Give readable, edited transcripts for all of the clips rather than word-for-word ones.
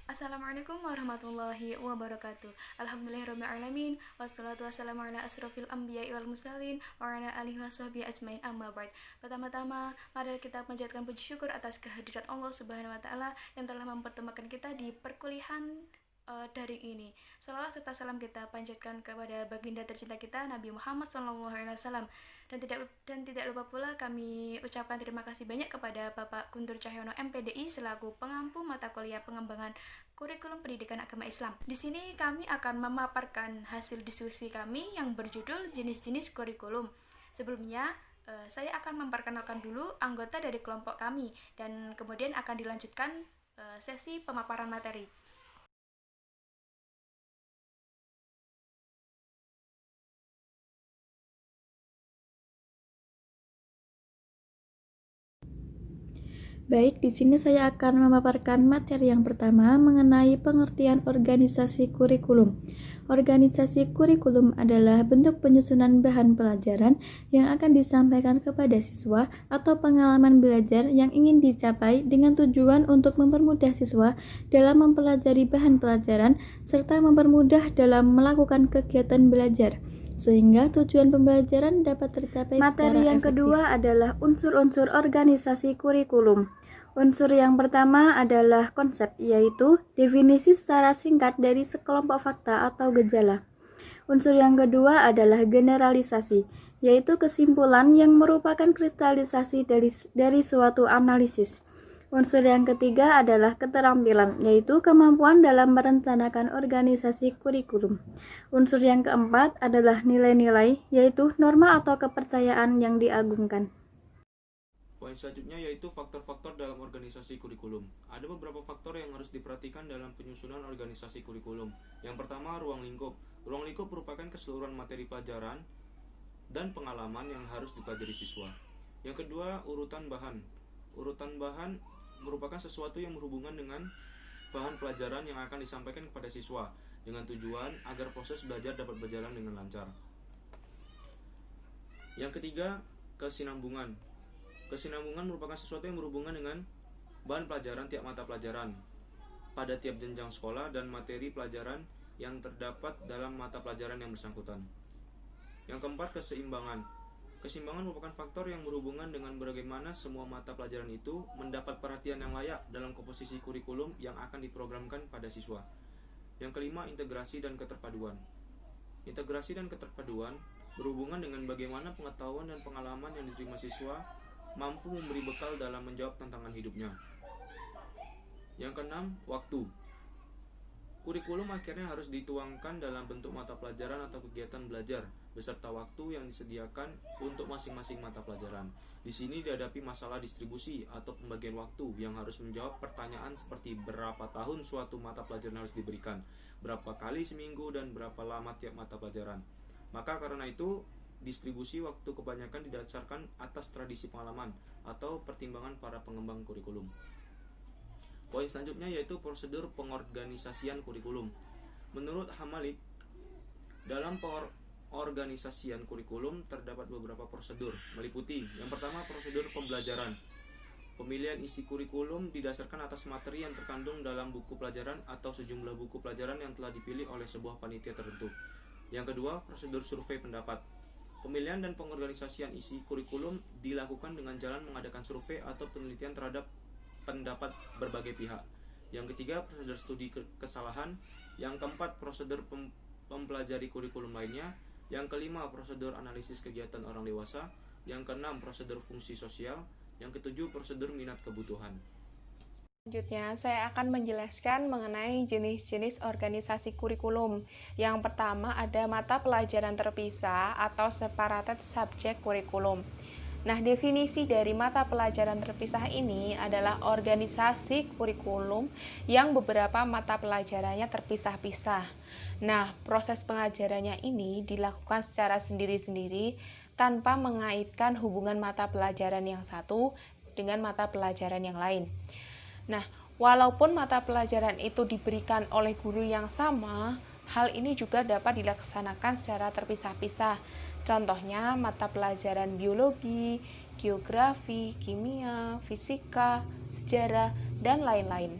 Assalamualaikum warahmatullahi wabarakatuh. Alhamdulillahirrahmanirrahim. Wassalatu wassalamu ala asrofil anbiya wal mursalin wa ala alihi washabihi ajmain amma ba'd. Pertama-tama, mari kita panjatkan puji syukur atas kehadirat Allah Subhanahu wa taala yang telah mempertemukan kita di perkuliahan daring ini. Salawat serta salam kita panjatkan kepada baginda tercinta kita Nabi Muhammad SAW. Dan tidak lupa pula kami ucapkan terima kasih banyak kepada Bapak Guntur Cahyono MPDI selaku pengampu mata kuliah pengembangan kurikulum pendidikan agama Islam. Di sini kami akan memaparkan hasil diskusi kami yang berjudul jenis-jenis kurikulum. Sebelumnya saya akan memperkenalkan dulu anggota dari kelompok kami dan kemudian akan dilanjutkan sesi pemaparan materi. Baik, di sini saya akan memaparkan materi yang pertama mengenai pengertian organisasi kurikulum. Organisasi kurikulum adalah bentuk penyusunan bahan pelajaran yang akan disampaikan kepada siswa atau pengalaman belajar yang ingin dicapai dengan tujuan untuk mempermudah siswa dalam mempelajari bahan pelajaran serta mempermudah dalam melakukan kegiatan belajar, sehingga tujuan pembelajaran dapat tercapai secara efektif. Materi yang kedua adalah unsur-unsur organisasi kurikulum. Unsur yang pertama adalah konsep, yaitu definisi secara singkat dari sekelompok fakta atau gejala. Unsur yang kedua adalah generalisasi, yaitu kesimpulan yang merupakan kristalisasi dari suatu analisis. Unsur yang ketiga adalah keterampilan, yaitu kemampuan dalam merencanakan organisasi kurikulum. Unsur yang keempat adalah nilai-nilai, yaitu norma atau kepercayaan yang diagungkan. Poin selanjutnya yaitu faktor-faktor dalam organisasi kurikulum. Ada beberapa faktor yang harus diperhatikan dalam penyusunan organisasi kurikulum. Yang pertama, ruang lingkup. Ruang lingkup merupakan keseluruhan materi pelajaran dan pengalaman yang harus dipelajari siswa. Yang kedua, urutan bahan. Urutan bahan merupakan sesuatu yang berhubungan dengan bahan pelajaran yang akan disampaikan kepada siswa dengan tujuan agar proses belajar dapat berjalan dengan lancar. Yang ketiga, kesinambungan. Kesinambungan merupakan sesuatu yang berhubungan dengan bahan pelajaran tiap mata pelajaran pada tiap jenjang sekolah dan materi pelajaran yang terdapat dalam mata pelajaran yang bersangkutan. Yang keempat, keseimbangan. Keseimbangan merupakan faktor yang berhubungan dengan bagaimana semua mata pelajaran itu mendapat perhatian yang layak dalam komposisi kurikulum yang akan diprogramkan pada siswa. Yang kelima, integrasi dan keterpaduan. Integrasi dan keterpaduan berhubungan dengan bagaimana pengetahuan dan pengalaman yang diterima siswa mampu memberi bekal dalam menjawab tantangan hidupnya. Yang keenam, waktu. Kurikulum akhirnya harus dituangkan dalam bentuk mata pelajaran atau kegiatan belajar beserta waktu yang disediakan untuk masing-masing mata pelajaran. Di sini dihadapi masalah distribusi atau pembagian waktu yang harus menjawab pertanyaan seperti berapa tahun suatu mata pelajaran harus diberikan, berapa kali seminggu, dan berapa lama tiap mata pelajaran. Maka karena itu, distribusi waktu kebanyakan didasarkan atas tradisi pengalaman atau pertimbangan para pengembang kurikulum. Poin selanjutnya yaitu prosedur pengorganisasian kurikulum. Menurut Hamalik, dalam pengorganisasian kurikulum terdapat beberapa prosedur, meliputi yang pertama, prosedur pembelajaran. Pemilihan isi kurikulum didasarkan atas materi yang terkandung dalam buku pelajaran atau sejumlah buku pelajaran yang telah dipilih oleh sebuah panitia tertentu. Yang kedua, prosedur survei pendapat. Pemilihan dan pengorganisasian isi kurikulum dilakukan dengan jalan mengadakan survei atau penelitian terhadap pendapat berbagai pihak. Yang ketiga, prosedur studi kesalahan. Yang keempat, prosedur mempelajari kurikulum lainnya. Yang kelima, prosedur analisis kegiatan orang dewasa. Yang keenam, prosedur fungsi sosial. Yang ketujuh, prosedur minat kebutuhan. Selanjutnya, saya akan menjelaskan mengenai jenis-jenis organisasi kurikulum. Yang pertama ada mata pelajaran terpisah atau separated subject kurikulum. Nah, definisi dari mata pelajaran terpisah ini adalah organisasi kurikulum yang beberapa mata pelajarannya terpisah-pisah. Nah, proses pengajarannya ini dilakukan secara sendiri-sendiri tanpa mengaitkan hubungan mata pelajaran yang satu dengan mata pelajaran yang lain. Nah, walaupun mata pelajaran itu diberikan oleh guru yang sama, hal ini juga dapat dilaksanakan secara terpisah-pisah. Contohnya mata pelajaran biologi, geografi, kimia, fisika, sejarah, dan lain-lain.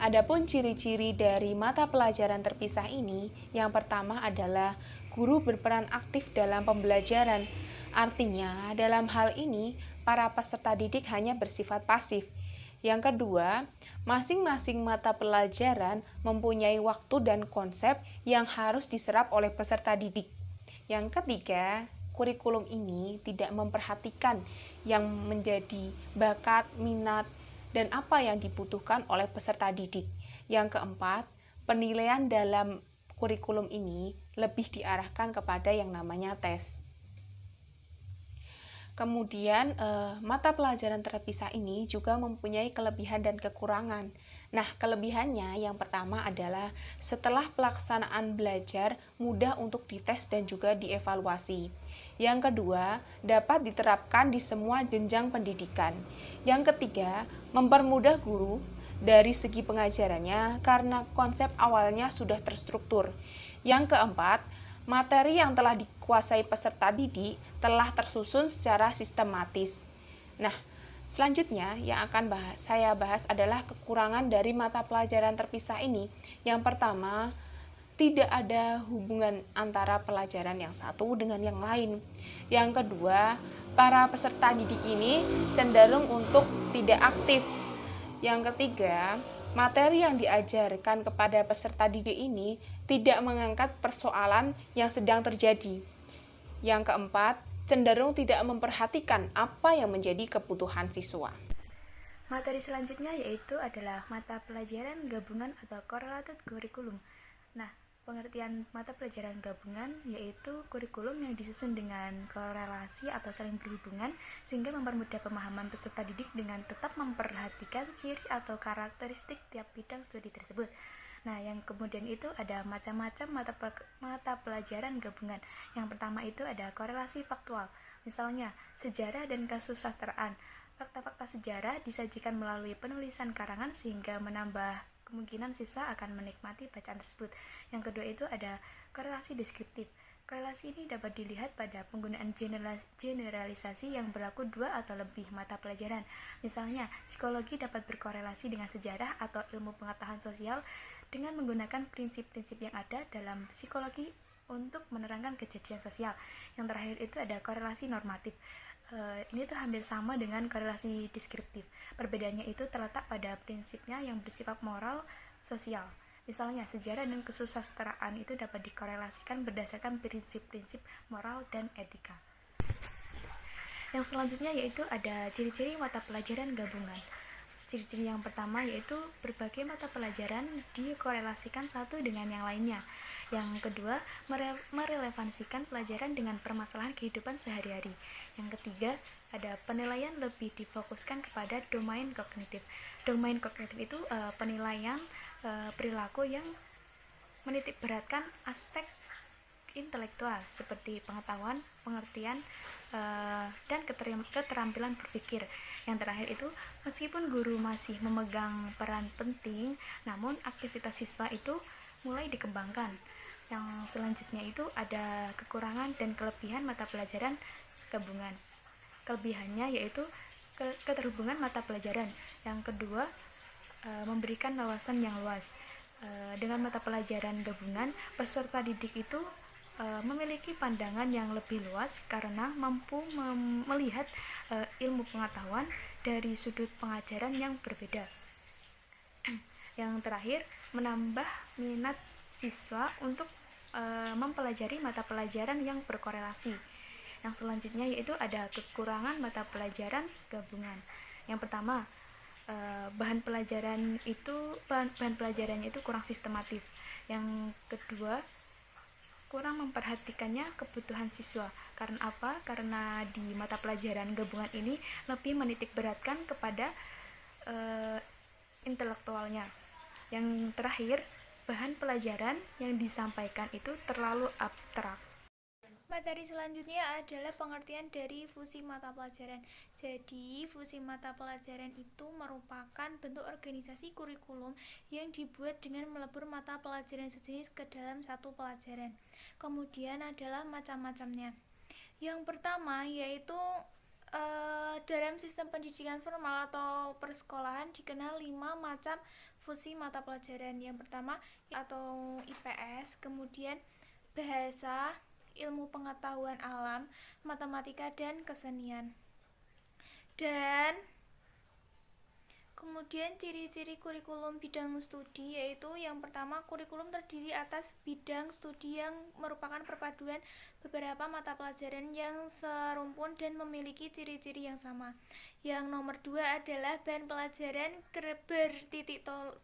Adapun ciri-ciri dari mata pelajaran terpisah ini, yang pertama adalah guru berperan aktif dalam pembelajaran. Artinya, dalam hal ini, para peserta didik hanya bersifat pasif. Yang kedua, masing-masing mata pelajaran mempunyai waktu dan konsep yang harus diserap oleh peserta didik. Yang ketiga, kurikulum ini tidak memperhatikan yang menjadi bakat, minat, dan apa yang dibutuhkan oleh peserta didik. Yang keempat, penilaian dalam kurikulum ini lebih diarahkan kepada yang namanya tes. Kemudian, mata pelajaran terpisah ini juga mempunyai kelebihan dan kekurangan. Nah, kelebihannya yang pertama adalah setelah pelaksanaan belajar mudah untuk dites dan juga dievaluasi. Yang kedua, dapat diterapkan di semua jenjang pendidikan. Yang ketiga, mempermudah guru dari segi pengajarannya karena konsep awalnya sudah terstruktur. Yang keempat, materi yang telah dikuasai peserta didik telah tersusun secara sistematis. Nah, selanjutnya yang akan saya bahas adalah kekurangan dari mata pelajaran terpisah ini. Yang pertama, tidak ada hubungan antara pelajaran yang satu dengan yang lain. Yang kedua, para peserta didik ini cenderung untuk tidak aktif. Yang ketiga, materi yang diajarkan kepada peserta didik ini tidak mengangkat persoalan yang sedang terjadi. Yang keempat, cenderung tidak memperhatikan apa yang menjadi kebutuhan siswa. Materi selanjutnya yaitu adalah mata pelajaran gabungan atau correlated curriculum. Nah, pengertian mata pelajaran gabungan yaitu kurikulum yang disusun dengan korelasi atau saling berhubungan sehingga mempermudah pemahaman peserta didik dengan tetap memperhatikan ciri atau karakteristik tiap bidang studi tersebut. Nah, yang kemudian itu ada macam-macam mata pelajaran gabungan. Yang pertama itu ada korelasi faktual. Misalnya, sejarah dan kesusastraan. Fakta-fakta sejarah disajikan melalui penulisan karangan sehingga menambah kemungkinan siswa akan menikmati bacaan tersebut. Yang kedua itu ada korelasi deskriptif. Korelasi ini dapat dilihat pada penggunaan generalisasi yang berlaku 2 atau lebih mata pelajaran. Misalnya, psikologi dapat berkorelasi dengan sejarah atau ilmu pengetahuan sosial dengan menggunakan prinsip-prinsip yang ada dalam psikologi untuk menerangkan kejadian sosial. Yang terakhir itu ada korelasi normatif. Ini tuh hampir sama dengan korelasi deskriptif. Perbedaannya itu terletak pada prinsipnya yang bersifat moral sosial. Misalnya, sejarah dan kesusastraan itu dapat dikorelasikan berdasarkan prinsip-prinsip moral dan etika. Yang selanjutnya yaitu ada ciri-ciri mata pelajaran gabungan. Ciri-ciri yang pertama yaitu berbagai mata pelajaran dikorelasikan satu dengan yang lainnya. Yang kedua, merelevansikan pelajaran dengan permasalahan kehidupan sehari-hari. Yang ketiga, ada penilaian lebih difokuskan kepada domain kognitif. Domain kognitif itu penilaian perilaku yang menitik beratkan aspek intelektual seperti pengetahuan, pengertian, dan keterampilan berpikir. Yang terakhir itu, meskipun guru masih memegang peran penting, namun aktivitas siswa itu mulai dikembangkan. Yang selanjutnya itu ada kekurangan dan kelebihan mata pelajaran gabungan. Kelebihannya yaitu keterhubungan mata pelajaran. Yang kedua, memberikan wawasan yang luas. Dengan mata pelajaran gabungan, peserta didik itu memiliki pandangan yang lebih luas karena mampu melihat ilmu pengetahuan dari sudut pengajaran yang berbeda. Yang terakhir, menambah minat siswa untuk mempelajari mata pelajaran yang berkorelasi. Yang selanjutnya yaitu ada kekurangan mata pelajaran gabungan. Yang pertama, bahan pelajarannya itu kurang sistematif. Yang kedua, kurang memperhatikannya kebutuhan siswa. Karena apa? Karena di mata pelajaran gabungan ini lebih menitik beratkan kepada intelektualnya. Yang terakhir, bahan pelajaran yang disampaikan itu terlalu abstrak. Materi selanjutnya adalah pengertian dari fusi mata pelajaran. Jadi, fusi mata pelajaran itu merupakan bentuk organisasi kurikulum yang dibuat dengan melebur mata pelajaran sejenis ke dalam satu pelajaran. Kemudian adalah macam-macamnya. Yang pertama yaitu Dalam sistem pendidikan formal atau persekolahan dikenal 5 macam fungsi mata pelajaran. Yang pertama atau IPS, kemudian bahasa, ilmu pengetahuan alam, matematika, dan kesenian. Dan kemudian ciri-ciri kurikulum bidang studi yaitu yang pertama, kurikulum terdiri atas bidang studi yang merupakan perpaduan beberapa mata pelajaran yang serumpun dan memiliki ciri-ciri yang sama. Yang nomor 2 adalah bahan pelajaran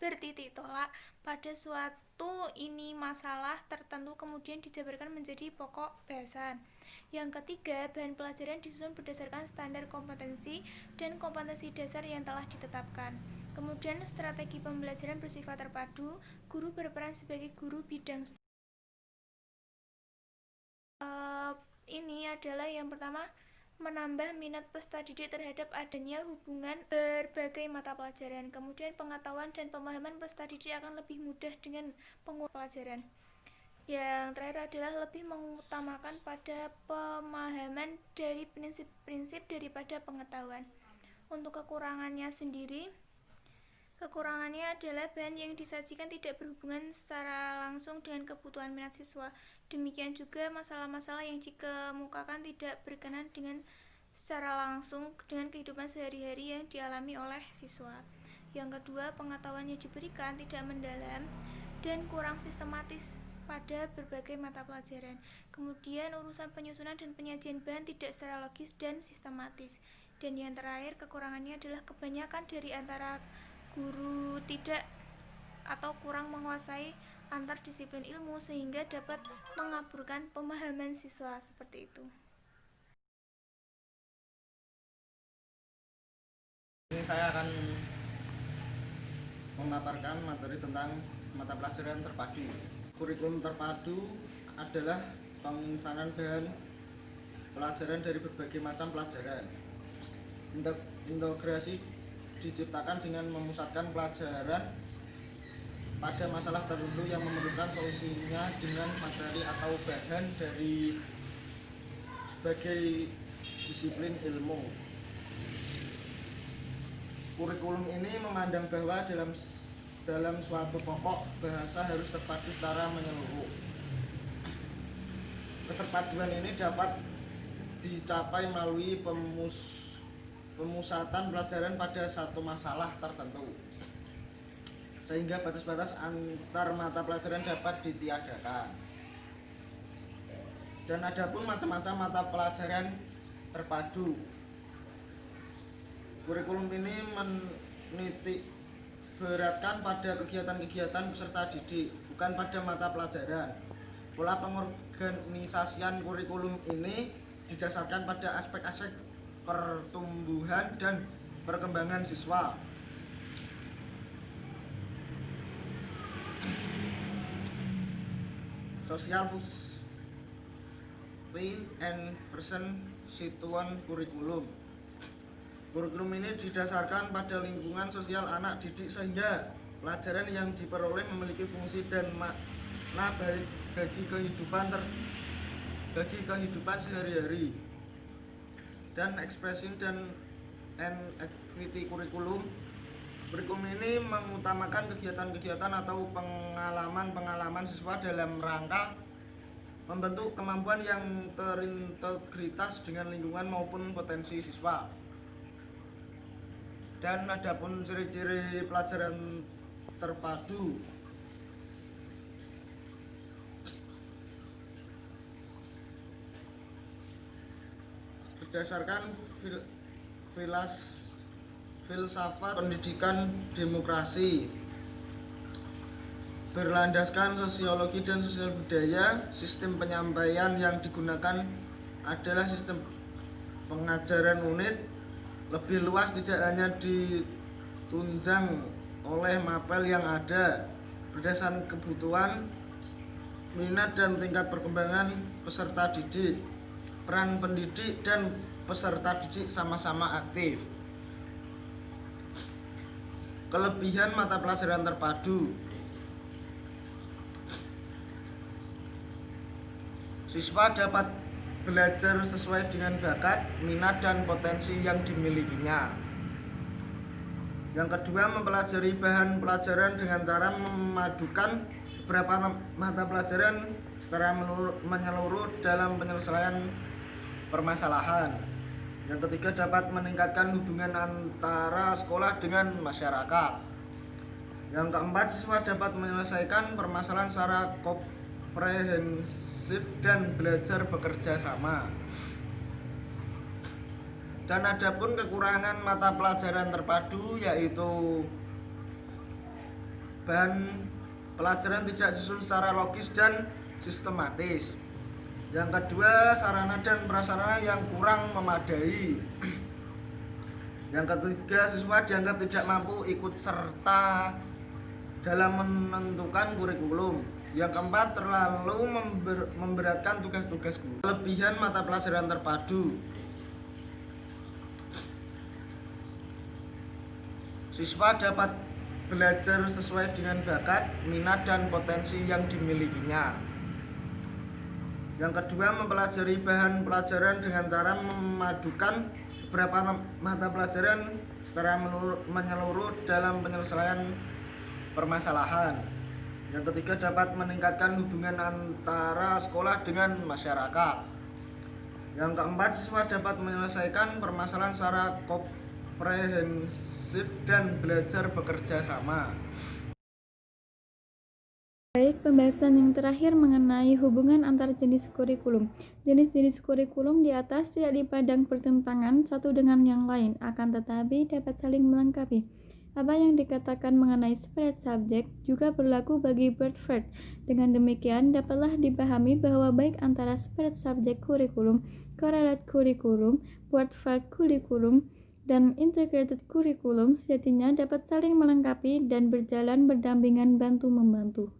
bertitik tolak pada suatu ini masalah tertentu kemudian dijabarkan menjadi pokok bahasan. Yang ketiga, bahan pelajaran disusun berdasarkan standar kompetensi dan kompetensi dasar yang telah ditetapkan. Kemudian strategi pembelajaran bersifat terpadu, guru berperan sebagai guru bidang studi. Ini adalah yang pertama, menambah minat peserta didik terhadap adanya hubungan berbagai mata pelajaran. Kemudian pengetahuan dan pemahaman peserta didik akan lebih mudah dengan penguasaan pelajaran. Yang terakhir adalah lebih mengutamakan pada pemahaman dari prinsip-prinsip daripada pengetahuan. Untuk kekurangannya sendiri, kekurangannya adalah bahan yang disajikan tidak berhubungan secara langsung dengan kebutuhan minat siswa. Demikian juga masalah-masalah yang dikemukakan tidak berkenan dengan secara langsung dengan kehidupan sehari-hari yang dialami oleh siswa. Yang kedua, pengetahuan yang diberikan tidak mendalam dan kurang sistematis pada berbagai mata pelajaran. Kemudian urusan penyusunan dan penyajian bahan tidak secara logis dan sistematis. Dan yang terakhir, kekurangannya adalah kebanyakan dari antara guru tidak atau kurang menguasai antar disiplin ilmu sehingga dapat mengaburkan pemahaman siswa, seperti itu. Ini saya akan memaparkan materi tentang mata pelajaran terpadu. Kurikulum terpadu adalah pengusahaan bahan pelajaran dari berbagai macam pelajaran. Integrasi diciptakan dengan memusatkan pelajaran pada masalah tertentu yang memerlukan solusinya dengan materi atau bahan dari sebagai disiplin ilmu. Kurikulum ini memandang bahwa dalam suatu pokok bahasa harus terpadu secara menyeluruh. Keterpaduan ini dapat dicapai melalui pemusatan pelajaran pada satu masalah tertentu, sehingga batas-batas antar mata pelajaran dapat ditiadakan. Dan adapun macam-macam mata pelajaran terpadu, kurikulum ini menitik beratkan pada kegiatan-kegiatan peserta didik, bukan pada mata pelajaran. Pola pengorganisasian kurikulum ini didasarkan pada aspek-aspek pertumbuhan dan perkembangan siswa. Social function and person situan kurikulum. Kurikulum ini didasarkan pada lingkungan sosial anak didik sehingga pelajaran yang diperoleh memiliki fungsi dan makna bagi kehidupan sehari-hari. Dan ekspresi dan activity kurikulum. Kurikulum ini mengutamakan kegiatan-kegiatan atau pengalaman-pengalaman siswa dalam rangka membentuk kemampuan yang terintegritas dengan lingkungan maupun potensi siswa. Dan adapun ciri-ciri pelajaran terpadu, berdasarkan filsafat pendidikan demokrasi, berlandaskan sosiologi dan sosial budaya, sistem penyampaian yang digunakan adalah sistem pengajaran unit. Lebih luas, tidak hanya ditunjang oleh mapel yang ada, berdasarkan kebutuhan, minat dan tingkat perkembangan peserta didik. Peran pendidik dan peserta didik sama-sama aktif. Kelebihan mata pelajaran terpadu, siswa dapat belajar sesuai dengan bakat, minat, dan potensi yang dimilikinya. Yang kedua, mempelajari bahan pelajaran dengan cara memadukan beberapa mata pelajaran secara menyeluruh dalam penyelesaian permasalahan. Yang ketiga, dapat meningkatkan hubungan antara sekolah dengan masyarakat. Yang keempat, siswa dapat menyelesaikan permasalahan secara komprehensif dan belajar bekerja sama. Dan adapun kekurangan mata pelajaran terpadu yaitu bahan pelajaran tidak disusun secara logis dan sistematis. Yang kedua, sarana dan prasarana yang kurang memadai. Yang ketiga, siswa dianggap tidak mampu ikut serta dalam menentukan kurikulum. Yang keempat, terlalu memberatkan tugas-tugas guru. Kelebihan mata pelajaran terpadu: siswa dapat belajar sesuai dengan bakat, minat, dan potensi yang dimilikinya. Yang kedua, mempelajari bahan pelajaran dengan cara memadukan beberapa mata pelajaran secara menyeluruh dalam penyelesaian permasalahan. Yang ketiga, dapat meningkatkan hubungan antara sekolah dengan masyarakat. Yang keempat, siswa dapat menyelesaikan permasalahan secara komprehensif dan belajar bekerja sama. Baik, pembahasan yang terakhir mengenai hubungan antar jenis kurikulum. Jenis-jenis kurikulum di atas tidak dipandang bertentangan satu dengan yang lain, akan tetapi dapat saling melengkapi. Apa yang dikatakan mengenai separate subject juga berlaku bagi Bradford. Dengan demikian, dapatlah dipahami bahwa baik antara separate subject kurikulum, correlate kurikulum, Bradford kurikulum, dan integrated kurikulum sejatinya dapat saling melengkapi dan berjalan berdampingan bantu-membantu.